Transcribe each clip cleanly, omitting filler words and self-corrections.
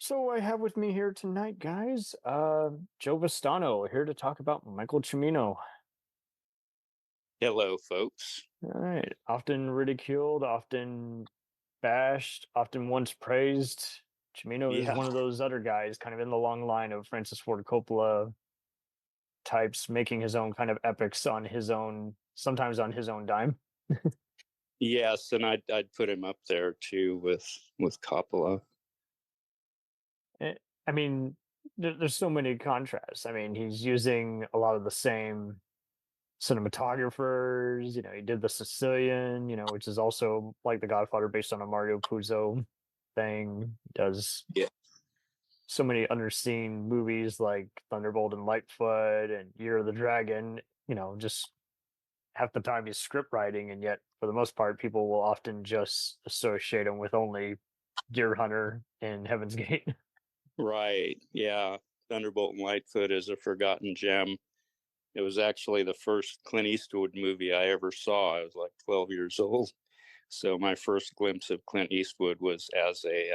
So I have with me here tonight, guys, Joe Vestano here to talk about Michael Cimino. Hello, folks. All right, often ridiculed, often bashed, often once praised. Cimino is Yeah, one of those other guys, kind of in the long line of Francis Ford Coppola types, making his own kind of epics on his own, sometimes on his own dime. yes, and I'd put him up there too with Coppola. Eh, I mean, there's so many contrasts. I mean, he's using a lot of the same cinematographers. He did The Sicilian, which is also like The Godfather based on a Mario Puzo thing. He does Yeah, so many underseen movies like Thunderbolt and Lightfoot and Year of the Dragon. Just half the time he's script writing, and yet for the most part, people will often just associate him with only Deer Hunter and Heaven's Gate. right. Yeah, Thunderbolt and Lightfoot is a forgotten gem. It was actually the first Clint Eastwood movie I ever saw. I was like 12 years old. So my first glimpse of Clint Eastwood was as a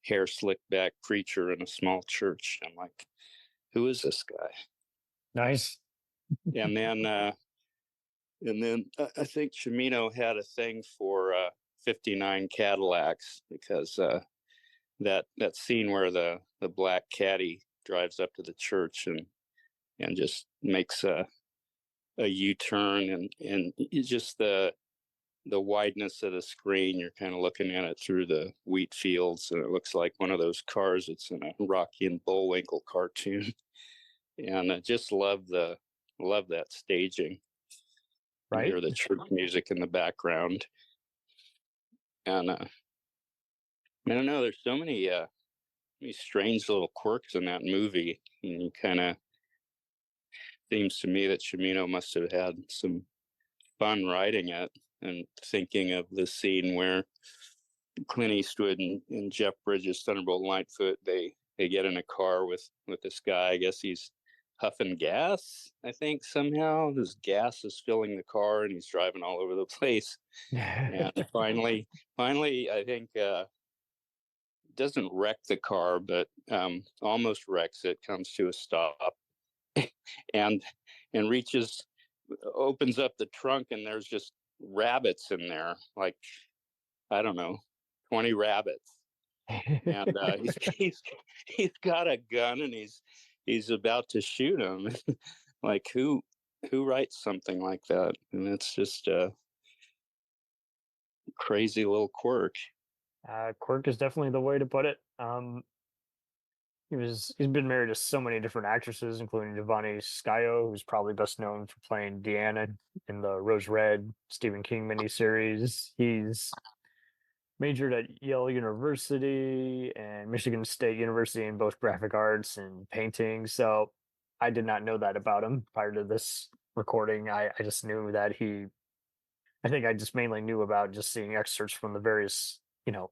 hair slicked back preacher in a small church. I'm like, who is this guy? Nice. And then I think Cimino had a thing for 59 Cadillacs because that scene where the black caddy drives up to the church and just makes a U-turn and it's just the wideness of the screen. You're kind of looking at it through the wheat fields, and it looks like one of those cars that's in a Rocky and Bullwinkle cartoon. And I just love that staging. You Right? hear the church music in the background, and I don't know. There's so many strange little quirks in that movie, and you kind of seems to me that Cimino must have had some fun writing it and thinking of the scene where Clint Eastwood and Jeff Bridges, Thunderbolt and Lightfoot, they get in a car with this guy. I guess he's huffing gas. I think somehow this gas is filling the car, and he's driving all over the place. And finally, I think doesn't wreck the car, but almost wrecks it. Comes to a stop, and reaches, opens up the trunk, and there's just rabbits in there, like I don't know, 20 rabbits, and he's got a gun, and he's about to shoot him. Like who writes something like that? And it's just a crazy little quirk. Quirk is definitely the way to put it. He's been married to so many different actresses, including Devani Scaio, who's probably best known for playing Deanna in the Rose Red Stephen King miniseries. He's majored at Yale University and Michigan State University in both graphic arts and painting. So I did not know that about him prior to this recording. I just knew that I think I just mainly knew about just seeing excerpts from the various,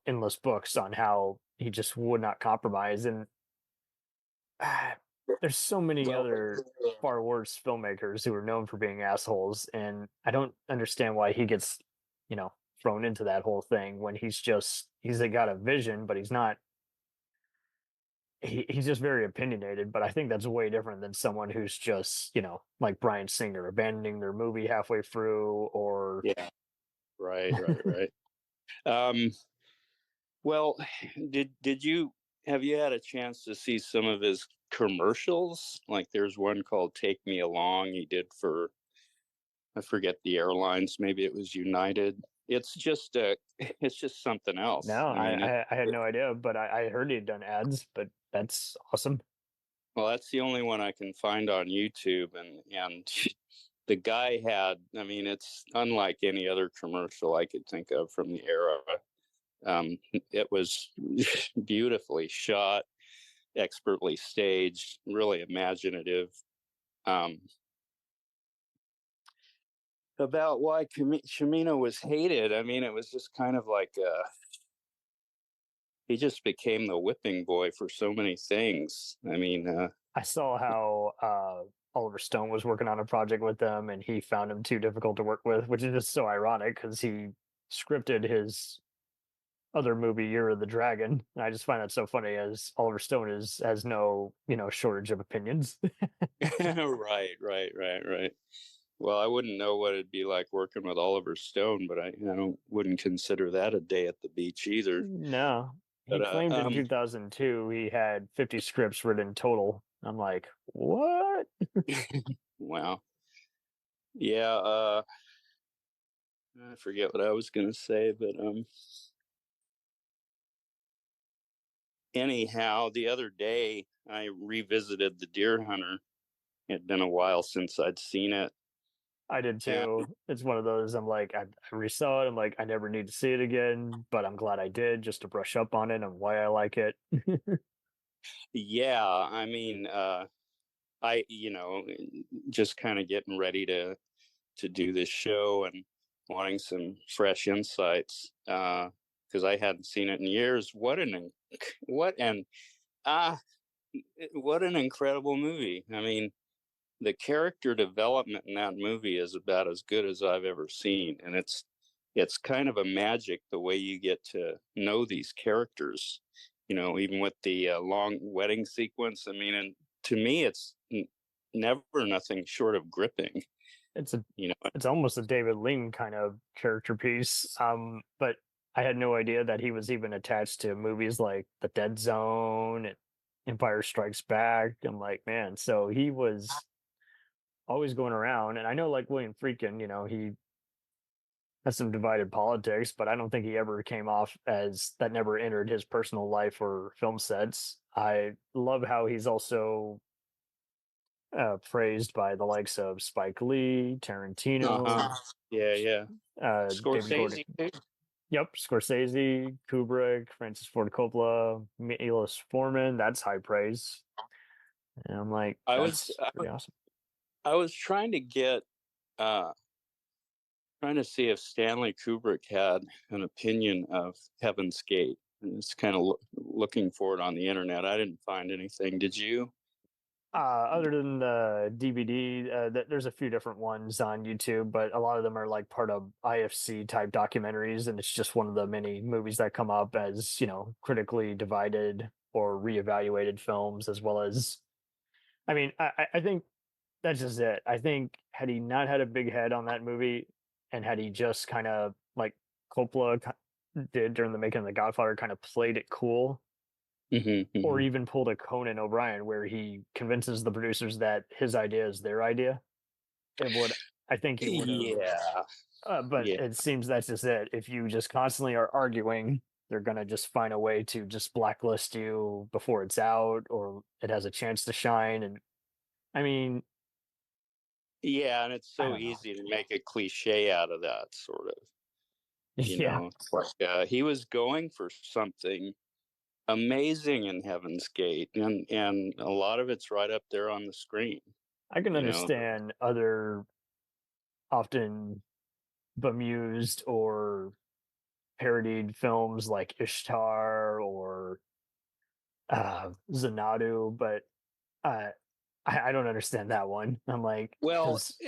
endless books on how he just would not compromise. And there's so many Well, other far worse filmmakers who are known for being assholes, and I don't understand why he gets, you know, thrown into that whole thing when he's got a vision, but he's just very opinionated. But I think that's way different than someone who's just, like Bryan Singer abandoning their movie halfway through, or yeah, right. Um, well, did you have you had a chance to see some of his commercials? Like there's one called "Take Me Along" he did for, I forget the airlines, maybe it was United. It's just it's just something else. no, I mean, I had no idea, but I heard he'd done ads, but that's awesome. well, that's the only one I can find on YouTube, and the guy had. I mean, it's unlike any other commercial I could think of from the era. It was beautifully shot, expertly staged, really imaginative. Um, about why Cimino was hated. I mean, it was just kind of like he just became the whipping boy for so many things. I mean, I saw how Oliver Stone was working on a project with them, and he found him too difficult to work with, which is just so ironic because he scripted his other movie, Year of the Dragon. And I just find that so funny, as Oliver Stone has no shortage of opinions. Right. Well, I wouldn't know what it'd be like working with Oliver Stone, but I wouldn't consider that a day at the beach either. No, he But claimed in 2002 he had 50 scripts written total. I'm like, what? wow. Yeah, I forget what I was gonna say, but anyhow, the other day I revisited The Deer Hunter. It had been a while since I'd seen it. I did And too. It's one of those. I'm like, I resaw it. I'm like, I never need to see it again, but I'm glad I did, just to brush up on it and why I like it. yeah, I mean, I just kind of getting ready to do this show and wanting some fresh insights because I hadn't seen it in years. What an ah what an incredible movie! I mean, the character development in that movie is about as good as I've ever seen, and it's kind of a magic the way you get to know these characters. Even with the long wedding sequence. I mean, and to me, it's never nothing short of gripping. It's a You know, it's almost a David Lean kind of character piece. But I had no idea that he was even attached to movies like The Dead Zone and Empire Strikes Back. I'm like, man, so he was always going around. And I know, like William Friedkin, he has some divided politics, but I don't think he ever came off as that, never entered his personal life or film sets. I love how he's also praised by the likes of Spike Lee, Tarantino, yeah. David Gordon. Scorsese too. Yep, Scorsese, Kubrick, Francis Ford Coppola, Milos Forman. That's high praise. And I'm like, I was that's pretty awesome. I was trying to get uh trying to see if Stanley Kubrick had an opinion of Heaven's Gate. And it's kind of looking for it on the internet. I didn't find anything. Did you? Other than the DVD, there's a few different ones on YouTube, but a lot of them are like part of IFC type documentaries, and it's just one of the many movies that come up as critically divided or reevaluated films, as well as. I mean, I think that's just it. I think had he not had a big head on that movie, and had he just kind of like Coppola did during the making of The Godfather, kind of played it cool, or Mm-hmm. even pulled a Conan O'Brien where he convinces the producers that his idea is their idea, it would. I think he would have. Yeah, But yeah, it seems that's just it. If you just constantly are arguing, they're gonna just find a way to just blacklist you before it's out, or it has a chance to shine. And I mean, yeah. And it's I so don't know. easy to make a cliche out of that sort of. Yeah, Like he was going for something amazing in Heaven's Gate, and a lot of it's right up there on the screen. I can You know, understand other often bemused or parodied films like Ishtar or Xanadu, but uh, I don't understand that one. I'm like, well, because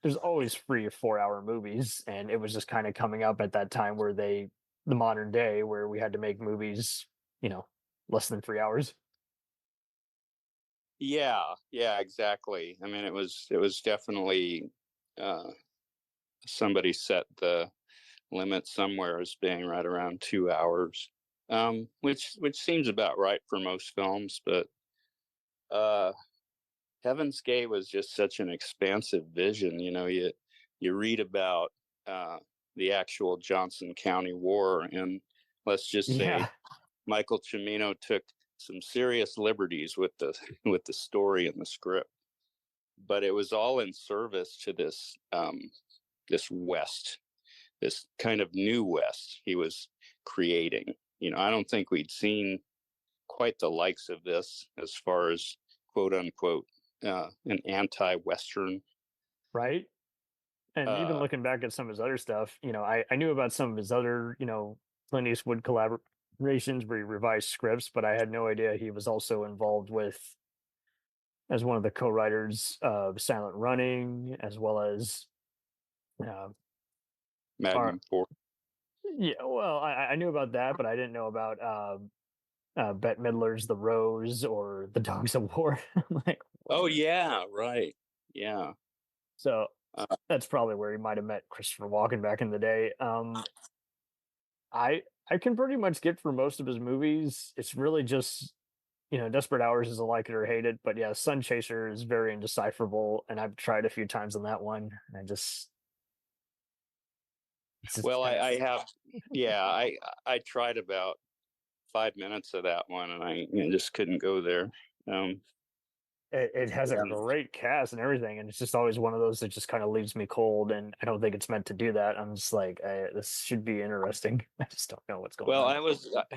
there's always free 4 hour movies, and it was just kind of coming up at that time where the modern day, where we had to make movies, you know, less than 3 hours. yeah, exactly. I mean, it was definitely uh, somebody set the limit somewhere as being right around 2 hours, which seems about right for most films. But uh, Heaven's Gate was just such an expansive vision. You read about uh, the actual Johnson County War, and let's just say Yeah, Michael Cimino took some serious liberties with the with the story and the script, but it was all in service to this West, this kind of new West he was creating. I don't think we'd seen quite the likes of this as far as quote unquote an anti-Western. right. And even Uh, looking back at some of his other stuff, I knew about some of his other, Clint Eastwood collaborations where he revised scripts, but I had no idea he was also involved with as one of the co-writers of Silent Running, as well as uh, our Magnum Force. Yeah, well, I knew about that, but I didn't know about Bette Midler's The Rose or The Dogs of War. I'm like, Oh what? yeah, right. Yeah. So Uh, that's probably where he might have met Christopher Walken back in the day. I can pretty much get through most of his movies. It's really just Desperate Hours is a like it or hate it, but yeah, Sun Chaser is very indecipherable, and I've tried a few times on that one, and it's just well, kind of I have, yeah, I tried about 5 minutes of that one, and I just couldn't go there. Um, it has a and great cast and everything, and it's just always one of those that just kind of leaves me cold, and I don't think it's meant to do that. I'm just like, this should be interesting. I just don't know what's going well, on.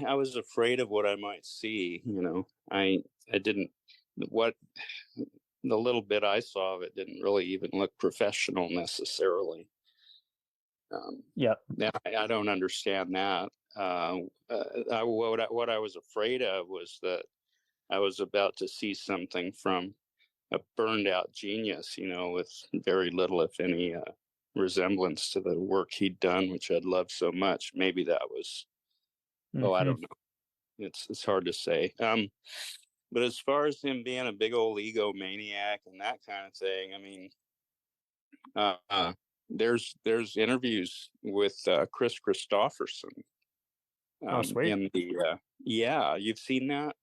I was afraid of what I might see. I didn't what the little bit I saw of it didn't really even look professional necessarily. Yeah, Yeah, I don't understand that. What I was afraid of was that I was about to see something from a burned out genius, with very little, if any, resemblance to the work he'd done, which I'd loved so much. Maybe that was, I hmm don't know. It's hard to say. But as far as him being a big old egomaniac and that kind of thing, I mean, there's interviews with Chris Christopherson Oh, sweet. in the yeah, you've seen that.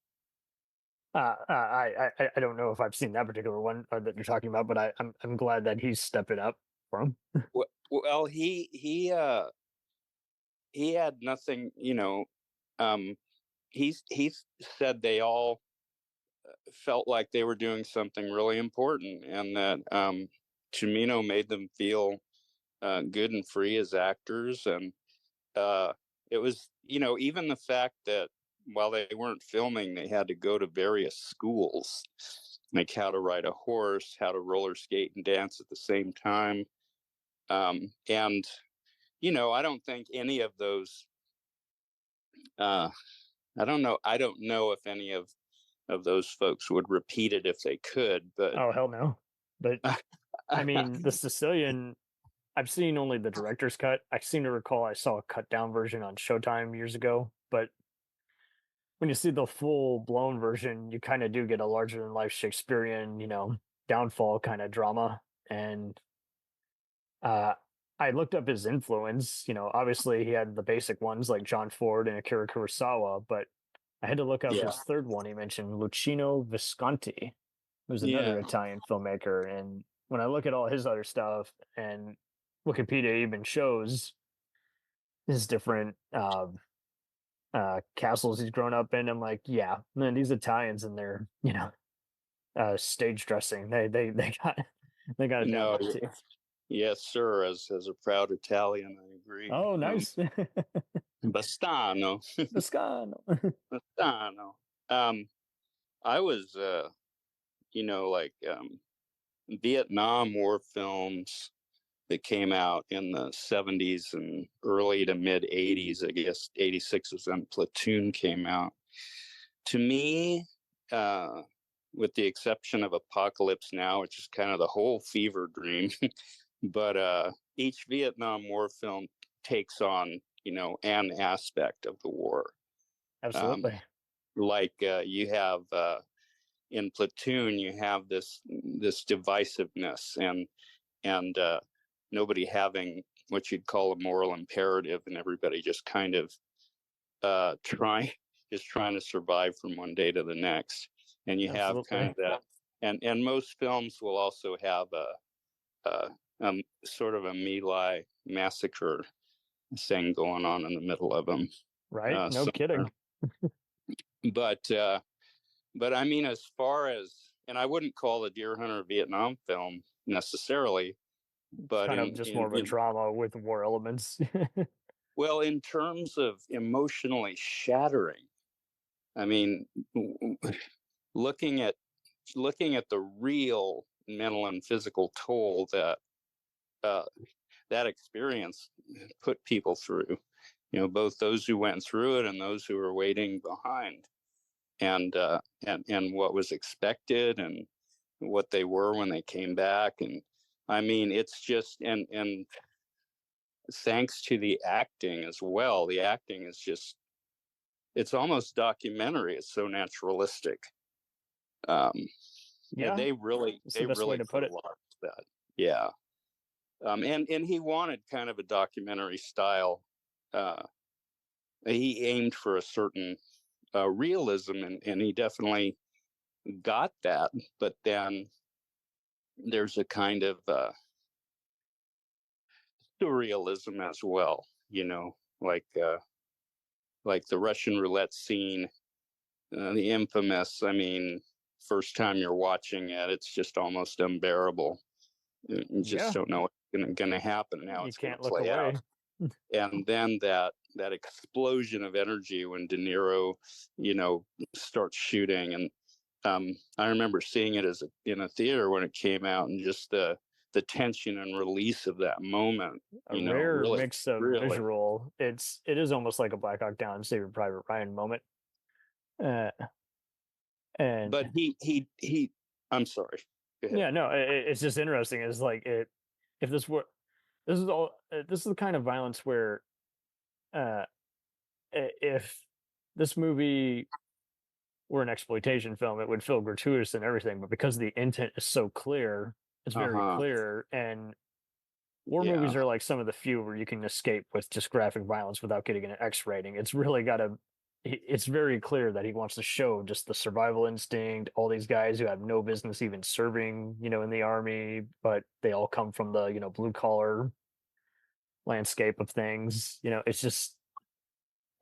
I don't know if I've seen that particular one that you're talking about, but I'm glad that he's stepping up for him. Well, he had nothing, um, he said they all felt like they were doing something really important, and that Cimino made them feel good and free as actors. And uh, it was, even the fact that while they weren't filming, they had to go to various schools, like how to ride a horse, how to roller skate and dance at the same time. And I don't think any of those. Uh, I don't know if any of those folks would repeat it if they could, but Oh, hell no. But I mean, the Sicilian, I've seen only the director's cut. I seem to recall I saw a cut down version on Showtime years ago, but when you see the full blown version, you kind of do get a larger than life Shakespearean, downfall kind of drama. And uh, I looked up his influence. Obviously he had the basic ones like John Ford and Akira Kurosawa, but I had to look up yeah, his third one. He mentioned Luchino Visconti, who's another yeah, Italian filmmaker. And when I look at all his other stuff, and Wikipedia even shows his different castles he's grown up in, I'm like, yeah, man, these Italians and their stage dressing, they got they got it down no, there too. yes, sir. As a proud Italian, I agree. Oh, nice. Bastano, Toscano. Bastano. Um, I was, like Vietnam War films that came out in the 70s and early to mid 80s. I guess 86 was when Platoon came out. To me, uh, with the exception of Apocalypse Now, which is kind of the whole fever dream, but each Vietnam War film takes on, an aspect of the war. Um, Absolutely. like you have in Platoon, you have this divisiveness and nobody having what you'd call a moral imperative, and everybody just kind of trying just trying to survive from one day to the next. And you have kind Absolutely. of that, and most films will also have sort of a My Lai massacre thing going on in the middle of them Right? No somewhere. kidding. But I mean, as far as, and I wouldn't call the Deer Hunter Vietnam film necessarily, It's but kind of just more of a drama with war elements. well, in terms of emotionally shattering, I mean, looking at looking at the real mental and physical toll that uh, that experience put people through, both those who went through it and those who were waiting behind, and what was expected and what they were when they came back. And I mean, it's just, and thanks to the acting as well. The acting is just, it's almost documentary. It's so naturalistic. And they really it's the best way to put put it. a lot to that. Yeah. And he wanted kind of a documentary style. He aimed for a certain realism, and he definitely got that. But then there's a kind of surrealism as well, like the Russian roulette scene, the infamous. I mean, first time you're watching it, it's just almost unbearable. You just don't know what's going to happen, how it's going to play out. And then that explosion of energy when De Niro, starts shooting. And I remember seeing it in a theater when it came out, and just the tension and release of that moment. A rare mix of visual. It is almost like a Black Hawk Down, Saving Private Ryan moment. But he I'm sorry. Yeah, no, it's just interesting. It's like if this were, this is the kind of violence where, if this movie were an exploitation film, it would feel gratuitous and everything. But because the intent is so clear, it's very clear. And war movies are like some of the few where you can escape with just graphic violence without getting an X rating. It's really got to. It's very clear that he wants to show just the survival instinct, all these guys who have no business even serving, in the army, but they all come from the, blue collar landscape of things. It's just,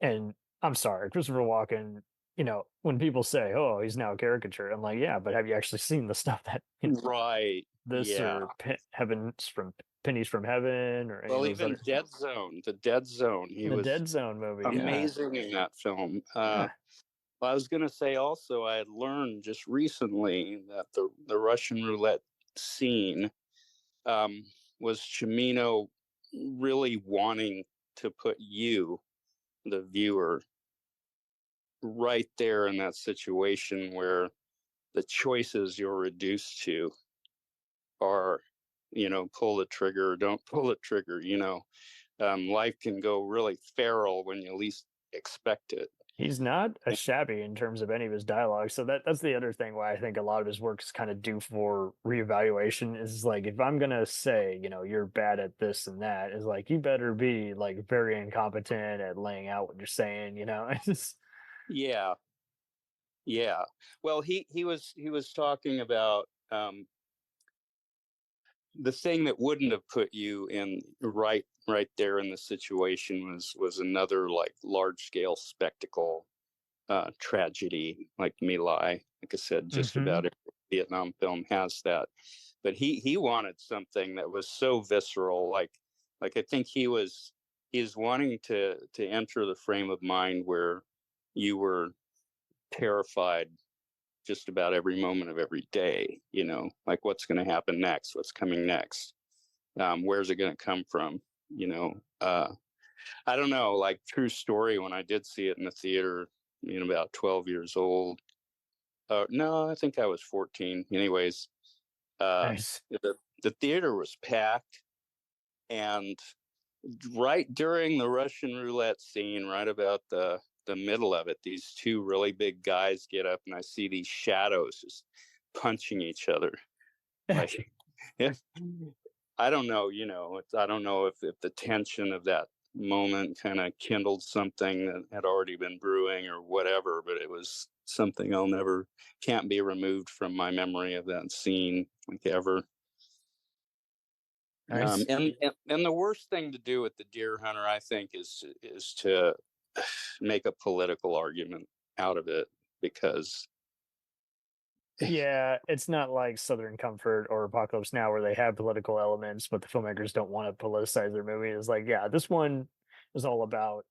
and I'm sorry, Christopher Walken, when people say, "Oh, he's now a caricature," I'm like, yeah, but have you actually seen the stuff that, right? This or Pennies from Heaven, or even Dead Zone, the Dead Zone. He was Dead Zone movie, amazing in that film. I was going to say also, I had learned just recently that the Russian roulette scene was Cimino really wanting to put you, the viewer, right there in that situation where the choices you're reduced to are, pull the trigger or don't pull the trigger. Life can go really feral when you least expect it. He's not a shabby in terms of any of his dialogue. So that's the other thing why I think a lot of his work is kind of due for reevaluation. Is like, if I'm gonna say, you're bad at this and that, is like, you better be like very incompetent at laying out what you're saying. It's just... Yeah. Well, he was talking about the thing that wouldn't have put you in right there in the situation was another like large scale spectacle tragedy like My Lai. Like I said, just about every Vietnam film has that. But he wanted something that was so visceral, like I think he's wanting to enter the frame of mind where you were terrified just about every moment of every day, like what's going to happen next, what's coming next, where's it going to come from, I don't know, like true story, when I did see it in the theater, about 12 years old. No, I think I was 14. Anyways, Nice. the theater was packed, and right during the Russian roulette scene, right about the middle of it, these two really big guys get up, and I see these shadows just punching each other. Like, I don't know, I don't know if the tension of that moment kind of kindled something that had already been brewing or whatever, but it was something can't be removed from my memory of that scene, like ever. Nice. And the worst thing to do with the Deer Hunter, I think, is to make a political argument out of it, because it's not like Southern Comfort or Apocalypse Now where they have political elements, but the filmmakers don't want to politicize their movie. It's like, this one is all about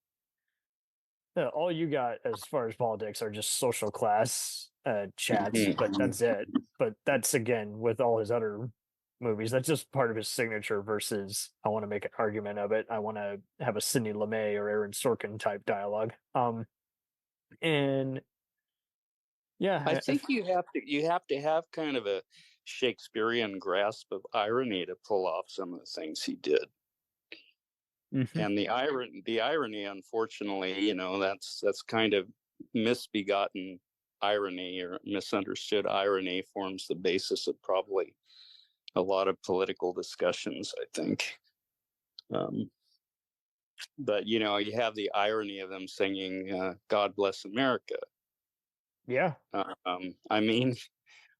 all you got as far as politics are just social class chats, but that's it. But that's, again, with all his other movies, that's just part of his signature versus I want to make an argument of it. I want to have a Sidney Lumet or Aaron Sorkin type dialogue. And yeah, I think you have to have kind of a Shakespearean grasp of irony to pull off some of the things he did. Mm-hmm. And the irony, unfortunately, you know, that's kind of misbegotten irony or misunderstood irony forms the basis of probably a lot of political discussions, I think. But you know, you have the irony of them singing "God Bless America." Yeah. I mean,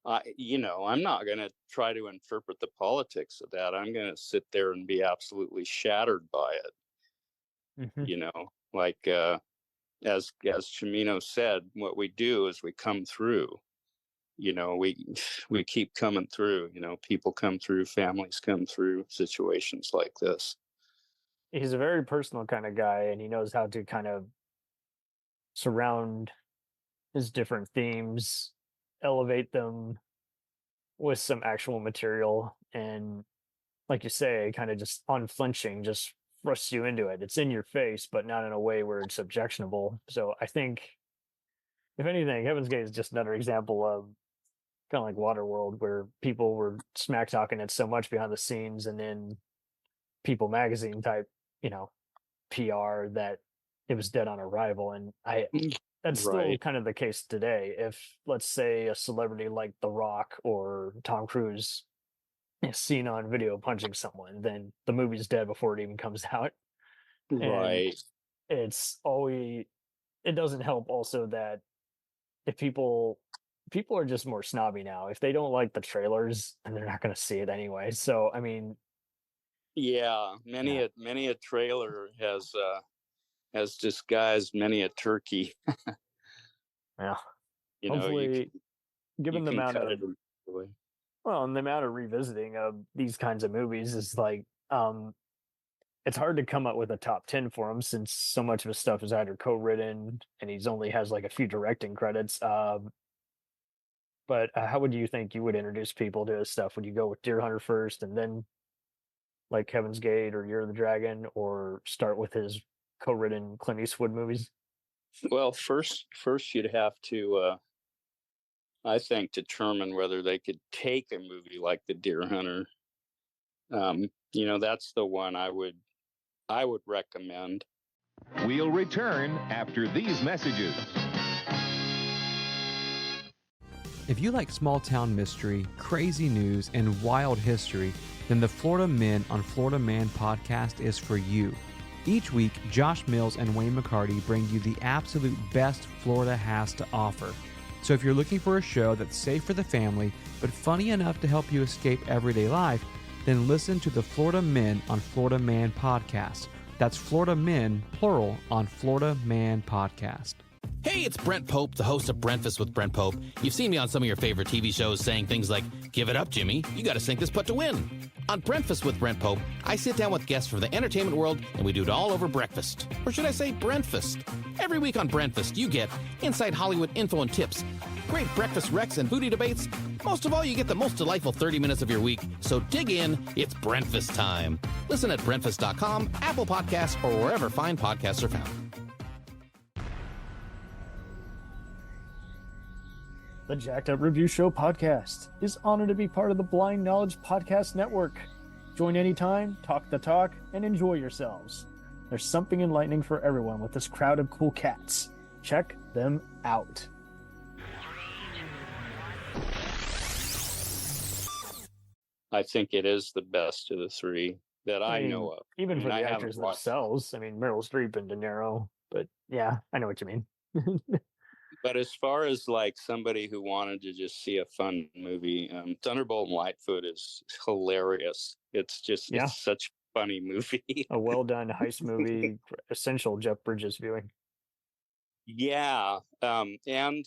I'm not going to try to interpret the politics of that. I'm going to sit there and be absolutely shattered by it. Mm-hmm. You know, like as Cimino said, what we do is we come through. You know, we keep coming through. You know, people come through, families come through situations like this. He's a very personal kind of guy, and he knows how to kind of surround his different themes, elevate them with some actual material, and like you say, kind of just unflinching, just thrusts you into it. It's in your face, but not in a way where it's objectionable. So I think, if anything, Heaven's Gate is just another example of kind of like Waterworld, where people were smack talking it so much behind the scenes, and then People Magazine type, you know, PR, that it was dead on arrival. And that's still Right. kind of the case today. If, let's say, a celebrity like The Rock or Tom Cruise is seen on video punching someone, then the movie's dead before it even comes out. And Right. it's always, it doesn't help also that if people are just more snobby now. If they don't like the trailers, and they're not going to see it anyway. So I mean, Yeah, yeah, many a trailer has disguised many a turkey. yeah. You know, Hopefully, you given the can amount cut of, it away. well, and the amount of revisiting of these kinds of movies is like, it's hard to come up with a top 10 for him, since so much of his stuff is either co-written and he's only has like a few directing credits. But how would you think you would introduce people to his stuff? Would you go with Deer Hunter first, and then like Heaven's Gate or Year of the Dragon, or start with his co-written Clint Eastwood movies? Well, first you'd have to, I think, determine whether they could take a movie like The Deer Hunter. You know, that's the one I would recommend. We'll return after these messages. If you like small town mystery, crazy news, and wild history, then the Florida Men on Florida Man podcast is for you. Each week, Josh Mills and Wayne McCarty bring you the absolute best Florida has to offer. So if you're looking for a show that's safe for the family, but funny enough to help you escape everyday life, then listen to the Florida Men on Florida Man podcast. That's Florida Men, plural, on Florida Man podcast. Hey, it's Brent Pope, the host of Breakfast with Brent Pope. You've seen me on some of your favorite TV shows saying things like, "Give it up, Jimmy. You got to sink this putt to win." On Breakfast with Brent Pope, I sit down with guests from the entertainment world, and we do it all over breakfast. Or should I say Brentfast? Every week on Brentfast, you get inside Hollywood info and tips, great breakfast recs and booty debates. Most of all, you get the most delightful 30 minutes of your week. So dig in. It's Brentfast time. Listen at Brentfast.com, Apple Podcasts, or wherever fine podcasts are found. The Jacked Up Review Show podcast is honored to be part of the Blind Knowledge Podcast Network. Join anytime, talk the talk, and enjoy yourselves. There's something enlightening for everyone with this crowd of cool cats. Check them out. I think it is the best of the three that I know of. Even for I the haven't actors watched- themselves. I mean, Meryl Streep and De Niro. But yeah, I know what you mean. But as far as like somebody who wanted to just see a fun movie, Thunderbolt and Lightfoot is hilarious. It's just Yeah. it's such a funny movie. A well done heist movie, essential Jeff Bridges viewing. Yeah, and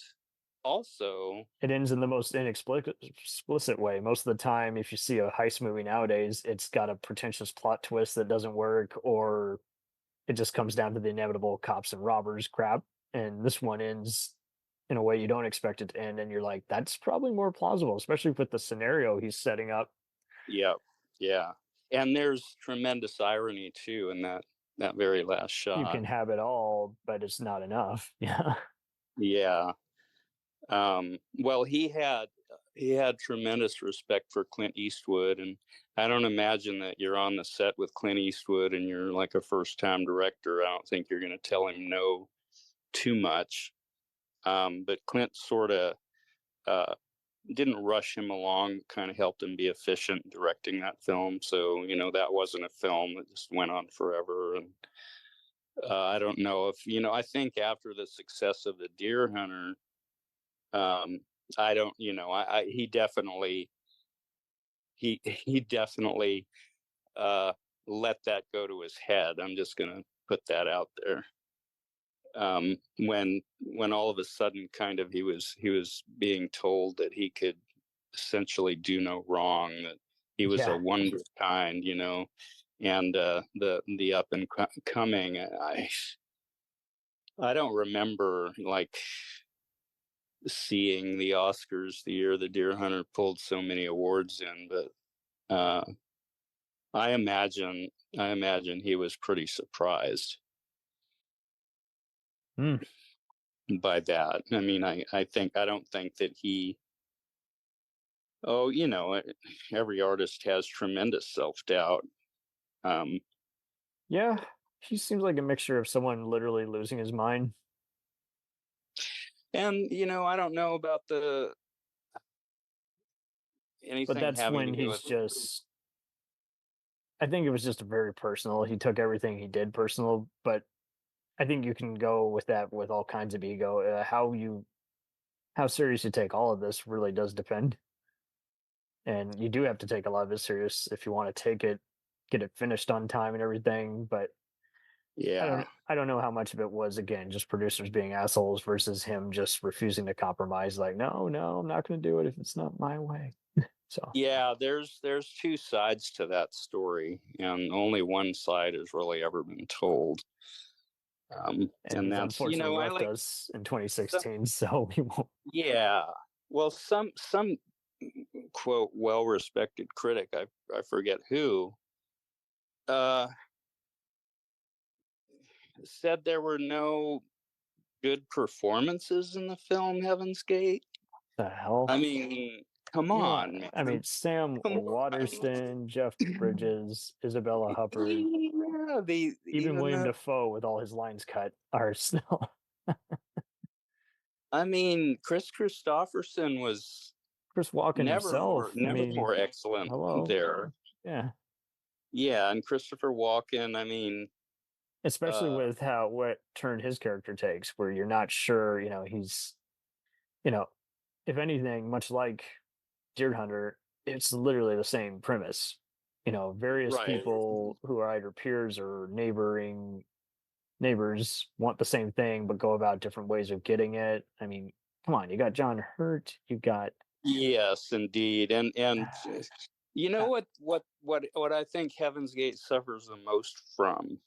also It ends in the most explicit way. Most of the time, if you see a heist movie nowadays, it's got a pretentious plot twist that doesn't work, or it just comes down to the inevitable cops and robbers crap. And this one ends in a way you don't expect it to end, and you're like, that's probably more plausible, especially with the scenario he's setting up. yeah, and there's tremendous irony too in that very last shot. You can have it all, but it's not enough. Yeah. Yeah. Well, he had he had tremendous respect for Clint Eastwood, and I don't imagine that you're on the set with Clint Eastwood and you're like a first-time director. I don't think you're going to tell him no too much. But Clint sort of didn't rush him along, kind of helped him be efficient directing that film. So, that wasn't a film that just went on forever. And I don't know if, I think after the success of The Deer Hunter, I don't, he definitely let that go to his head. I'm just going to put that out there. When all of a sudden kind of he was being told that he could essentially do no wrong, that he was a wonder kind, and the up and coming, I don't remember like seeing the Oscars the year The Deer Hunter pulled so many awards in, but I imagine he was pretty surprised by that. I mean, I don't think that he, every artist has tremendous self-doubt. Yeah, he seems like a mixture of someone literally losing his mind. And, I don't know about anything, but that's having when to do he's with just, I think it was just very personal. He took everything he did personal, but I think you can go with that with all kinds of ego. How serious you take all of this really does depend. And you do have to take a lot of it serious if you want to get it finished on time and everything. But yeah, I don't know how much of it was, again, just producers being assholes versus him just refusing to compromise. Like, no, I'm not going to do it if it's not my way. So yeah, there's two sides to that story, and only one side has really ever been told. and And he's that's, unfortunately I left like us in 2016, so we won't. Yeah. Well, some quote well-respected critic, I forget who, uh, said there were no good performances in the film Heaven's Gate. The hell? I mean, come on, man. I mean, Sam Come on. Waterston, Jeff Bridges, Isabella Huppert, Yeah, even William Dafoe with all his lines cut are still. I mean, Chris Christopherson was Chris Walken himself. never more excellent hello. there. Yeah, and Christopher Walken, I mean, especially with what turn his character takes, where you're not sure, he's, if anything, much like Deer Hunter, it's literally the same premise. Various right. people who are either peers or neighbors want the same thing, but go about different ways of getting it. I mean, come on, you got John Hurt, you got. Yes, indeed. And you know what I think Heaven's Gate suffers the most from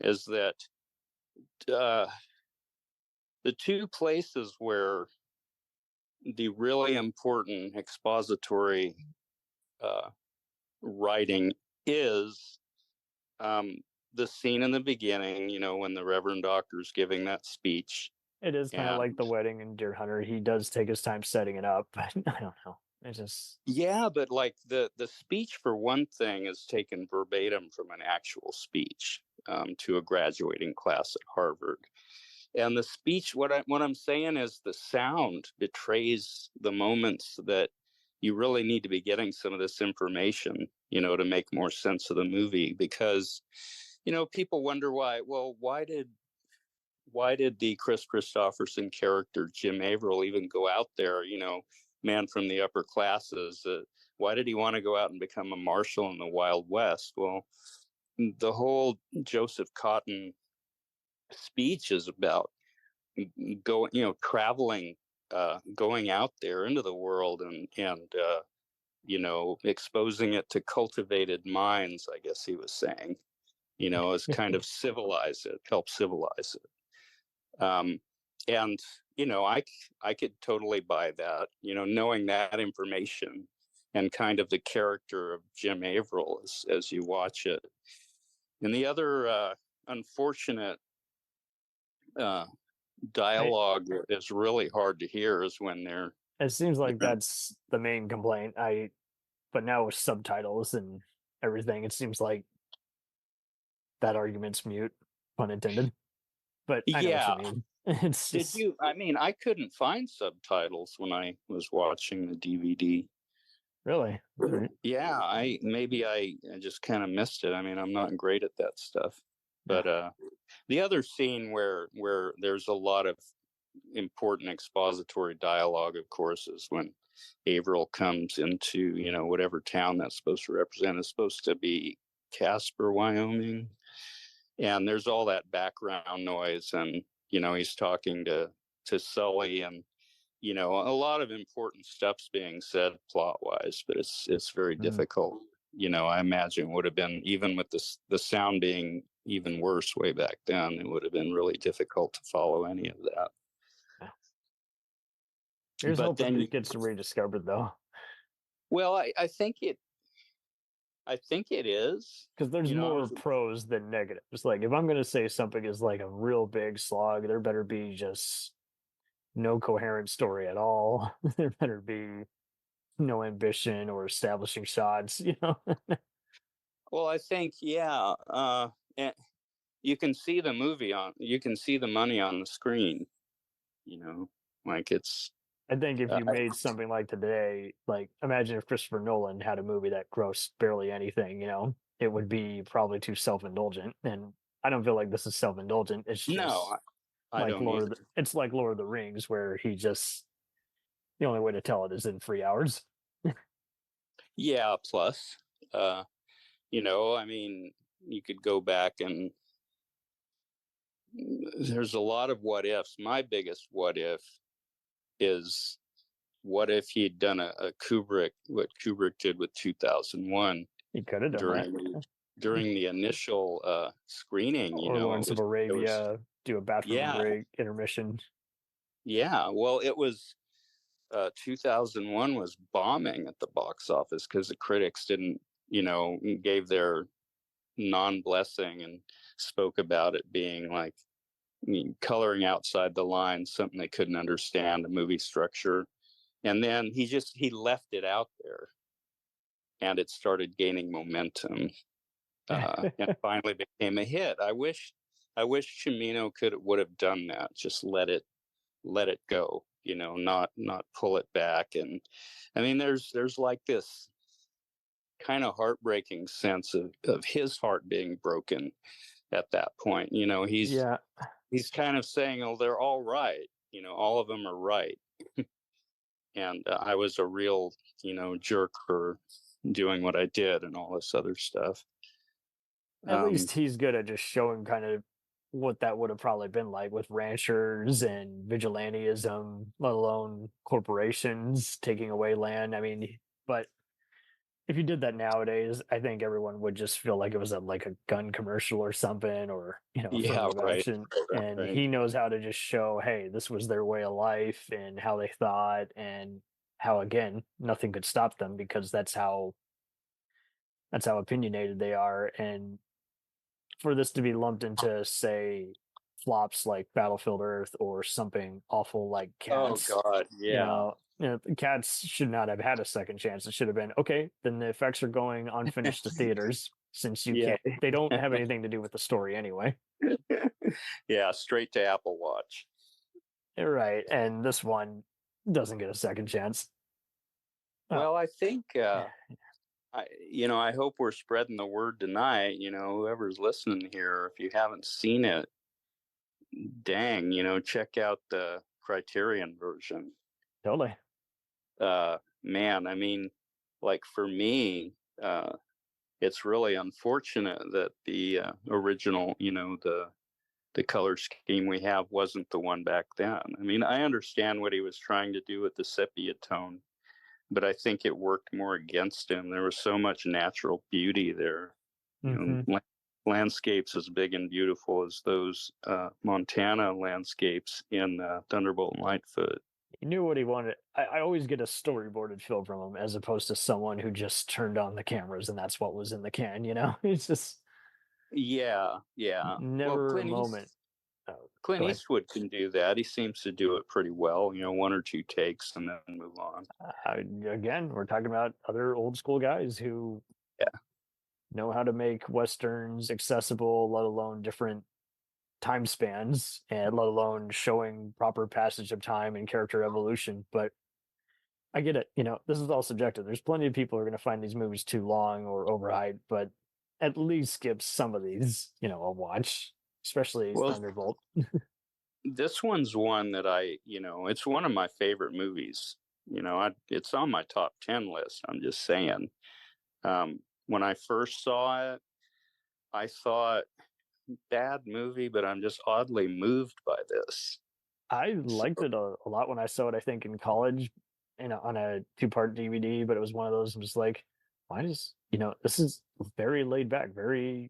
is that the two places where the really important expository writing is the scene in the beginning, when the Reverend Doctor's giving that speech. It is kind of like the wedding in Deer Hunter. He does take his time setting it up, but I don't know. It's just. Yeah, but like the speech, for one thing, is taken verbatim from an actual speech to a graduating class at Harvard. And the speech, what I'm saying is the sound betrays the moments that you really need to be getting some of this information, to make more sense of the movie. Because, people wonder why. Well, why did the Chris Christopherson character Jim Averill even go out there? Man from the upper classes. Why did he want to go out and become a marshal in the Wild West? Well, the whole Joseph Cotton speech is about traveling, going out there into the world and exposing it to cultivated minds, I guess he was saying, as kind of help civilize it. And, I could totally buy that, knowing that information and kind of the character of Jim Averill as you watch it. And the other unfortunate dialogue is really hard to hear is when they're It seems like that's the main complaint. But now with subtitles and everything, it seems like that argument's mute, pun intended. But I know what Yeah. you mean. It's Did just, you? I mean, I couldn't find subtitles when I was watching the DVD. really? All right. Yeah, I just kind of missed it. I mean, I'm not great at that stuff. But the other scene where there's a lot of important expository dialogue, of course, is when Averill comes into, whatever town that's supposed to represent. It's supposed to be Casper, Wyoming. And there's all that background noise, and he's talking to Sully, and a lot of important stuff's being said plot wise, but it's very difficult. I imagine would have been, even with the sound being even worse way back then, it would have been really difficult to follow any of that. Here's But hoping then it gets rediscovered, though. Well, I think it is, Because there's more pros than negatives. Like, if I'm going to say something is like a real big slog, there better be just no coherent story at all. There better be no ambition or establishing shots, Well, I think, yeah. And you can see the money on the screen, like it's. I think if you made something like today, like imagine if Christopher Nolan had a movie that grossed barely anything, it would be probably too self-indulgent. And I don't feel like this is self-indulgent. It's just I like don't it's like Lord of the Rings, where the only way to tell it is in 3 hours. Yeah, plus, I mean, you could go back and there's a lot of what ifs. My biggest what if is, what if he'd done what Kubrick did with 2001? He could have done during the initial screening, or Lawrence of Arabia, do a bathroom break, intermission. Yeah, well, it was 2001 was bombing at the box office because the critics didn't, gave their non-blessing and spoke about it being like coloring outside the lines, something they couldn't understand, the movie structure. And then he left it out there, and it started gaining momentum, and finally became a hit. I wish Cimino would have done that. Just let it go, not pull it back. And I mean, there's like this kind of heartbreaking sense of his heart being broken at that point. He's kind of saying, oh, they're all right. All of them are right. And I was a real, jerk for doing what I did and all this other stuff. At least he's good at just showing kind of what that would have probably been like with ranchers and vigilantism, let alone corporations taking away land. I mean, but if you did that nowadays, I think everyone would just feel like it was like a gun commercial or something, or affirmative action. And he knows how to just show, hey, this was their way of life and how they thought, and how, again, nothing could stop them because that's how opinionated they are. And for this to be lumped into, say, flops like Battlefield Earth or something awful like Cats. Oh God, yeah. Cats should not have had a second chance. It should have been, okay, then the effects are going unfinished to theaters, since you can't. They don't have anything to do with the story anyway. Yeah, straight to Apple Watch. Right, and this one doesn't get a second chance. Well, I think I hope we're spreading the word tonight. Whoever's listening here, if you haven't seen it, dang, check out the Criterion version. Totally. Man, I mean, like for me, it's really unfortunate that the original, the color scheme we have wasn't the one back then. I mean, I understand what he was trying to do with the sepia tone, but I think it worked more against him. There was so much natural beauty there. Landscapes as big and beautiful as those Montana landscapes in Thunderbolt and Lightfoot. He knew what he wanted. I always get a storyboarded feel from him, as opposed to someone who just turned on the cameras and that's what was in the can. It's just yeah. never a moment Clint go ahead. Eastwood can do that. He seems to do it pretty well. One or two takes and then move on. Again, we're talking about other old school guys who know how to make westerns accessible, let alone different time spans, and let alone showing proper passage of time and character evolution. But I get it. This is all subjective. There's plenty of people who are going to find these movies too long or overhyped, but at least give some of these, a watch, especially Thunderbolt. This one's one that it's one of my favorite movies. It's on my top 10 list. I'm just saying. When I first saw it, I thought, bad movie, but I'm just oddly moved by this. I liked it a lot when I saw it, I think, in college, on a 2-part DVD, but it was one of those, I'm just like, why does, this is very laid back, very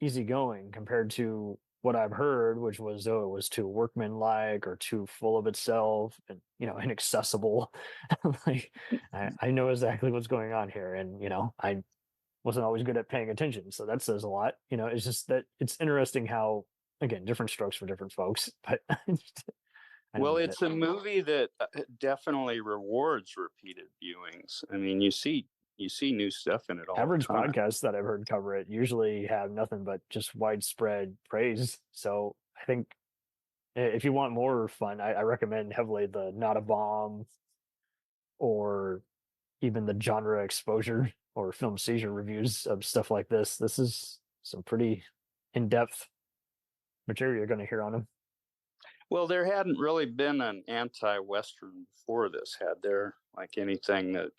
easygoing compared to what I've heard, which was, it was too workmanlike or too full of itself and, inaccessible. Like, I know exactly what's going on here. And, I wasn't always good at paying attention. So that says a lot. It's just that it's interesting how, again, different strokes for different folks. But well, it's a movie that definitely rewards repeated viewings. I mean, you see new stuff in it all average the time. podcasts that I've heard cover it usually have nothing but just widespread praise. So I think if you want more fun, I recommend heavily the Not a Bomb or even the genre exposure or film seizure reviews of stuff like this. This is some pretty in-depth material you're going to hear on them. Well, there hadn't really been an anti-Western before this, had there? Like anything that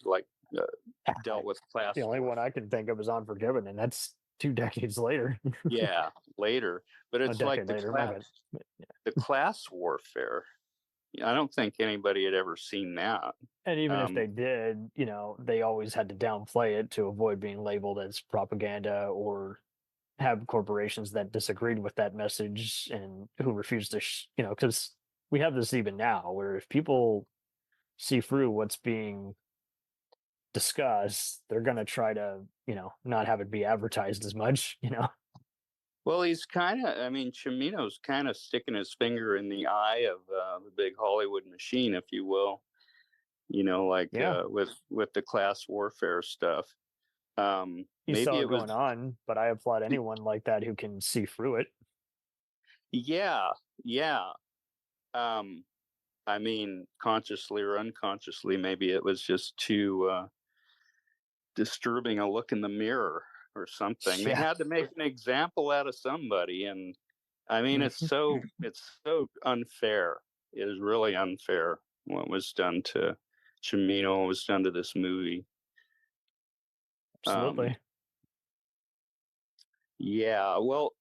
dealt with class. The only one I can think of is Unforgiven, and that's 2 decades later. Yeah, later. But it's like the class warfare. I don't think anybody had ever seen that. And even if they did, they always had to downplay it to avoid being labeled as propaganda or have corporations that disagreed with that message and who refused to, because we have this even now where if people see through what's being discussed, they're going to try to, not have it be advertised as much, Well, he's Cimino's kind of sticking his finger in the eye of the big Hollywood machine, if you will, with the class warfare stuff. You saw it going on, but I applaud anyone like that who can see through it. Yeah. I mean, consciously or unconsciously, maybe it was just too disturbing a look in the mirror or something. They had to make an example out of somebody, and I mean, it's so unfair. It is really unfair what was done to Cimino, what was done to this movie. Absolutely. Yeah, well,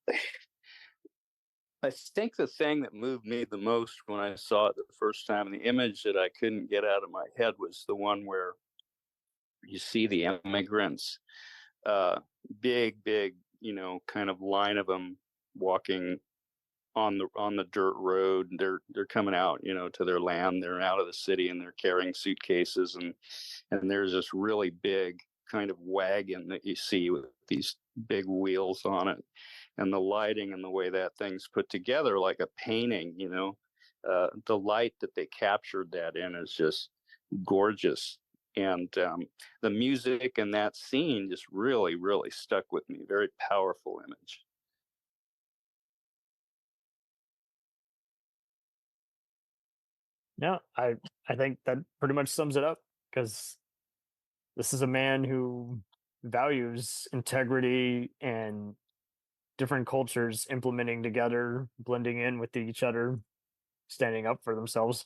I think the thing that moved me the most when I saw it the first time, the image that I couldn't get out of my head, was the one where you see the immigrants, big, kind of line of them walking on the dirt road. They're coming out, to their land. They're out of the city and they're carrying suitcases, and there's this really big kind of wagon that you see with these big wheels on it, and the lighting and the way that thing's put together like a painting, the light that they captured that in is just gorgeous. And the music in that scene just really, really stuck with me. Very powerful image. No, I think that pretty much sums it up, because this is a man who values integrity and different cultures implementing together, blending in with each other, standing up for themselves.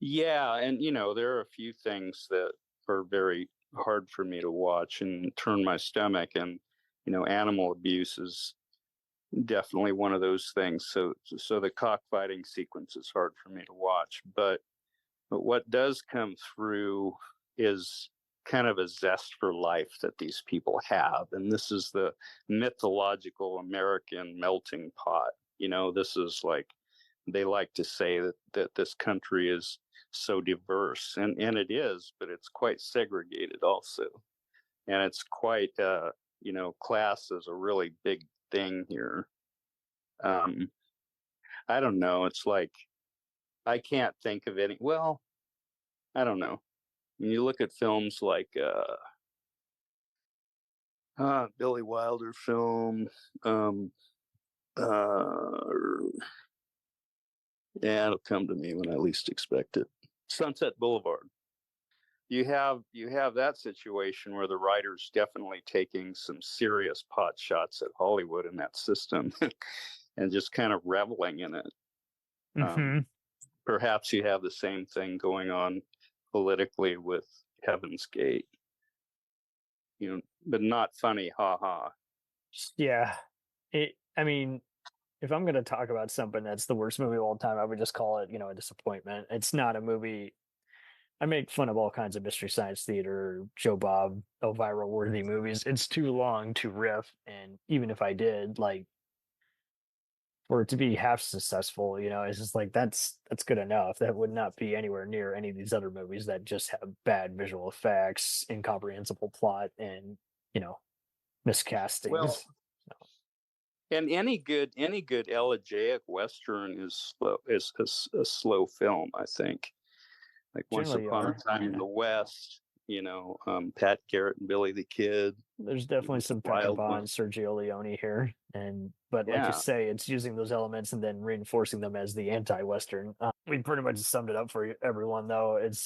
Yeah, and there are a few things that are very hard for me to watch and turn my stomach, and animal abuse is definitely one of those things. So the cockfighting sequence is hard for me to watch, but what does come through is kind of a zest for life that these people have, and this is the mythological American melting pot. This is like, they like to say that this country is so diverse, and it is, but it's quite segregated also, and it's quite class is a really big thing here. I don't know. It's like, I can't think of any. Well, I don't know. When you look at films like Billy Wilder film, yeah, it'll come to me when I least expect it. Sunset Boulevard. You have that situation where the writer's definitely taking some serious pot shots at Hollywood in that system and just kind of reveling in it. Mm-hmm. Perhaps you have the same thing going on politically with Heaven's Gate, but not funny, ha. Yeah. I mean, if I'm going to talk about something that's the worst movie of all time, I would just call it, a disappointment. It's not a movie. I make fun of all kinds of Mystery Science Theater, Joe Bob, Elvira worthy movies. It's too long to riff. And even if I did, like, for it to be half successful, it's just like, that's good enough. That would not be anywhere near any of these other movies that just have bad visual effects, incomprehensible plot, and, miscastings. Well, and any good elegiac Western is a slow film, I think. Like Generally Once Upon a Time in the West, Pat Garrett and Billy the Kid. There's definitely some Peckinpah and Sergio Leone here, but like you say, it's using those elements and then reinforcing them as the anti-Western. We pretty much summed it up for everyone, though. It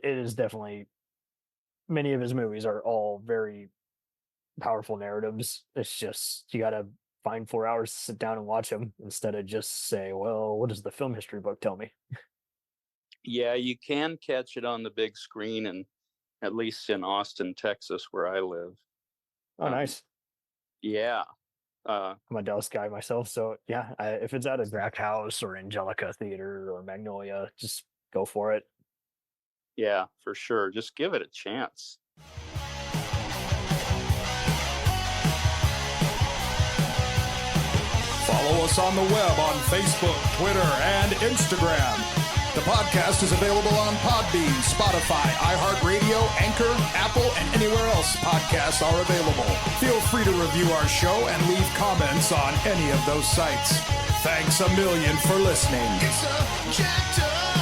is definitely, many of his movies are all very powerful narratives. It's just, you got to find 4 hours to sit down and watch them instead of just say, well, what does the film history book tell me? Yeah, you can catch it on the big screen, and at least in Austin, Texas, where I live. Oh, nice. Yeah. I'm a Dallas guy myself, so yeah, if it's at a Draft House or Angelica Theater or Magnolia, just go for it. Yeah, for sure. Just give it a chance. Follow us on the web on Facebook, Twitter, and Instagram. The podcast is available on Podbean, Spotify, iHeartRadio, Anchor, Apple, and anywhere else podcasts are available. Feel free to review our show and leave comments on any of those sites. Thanks a million for listening. It's a jacked up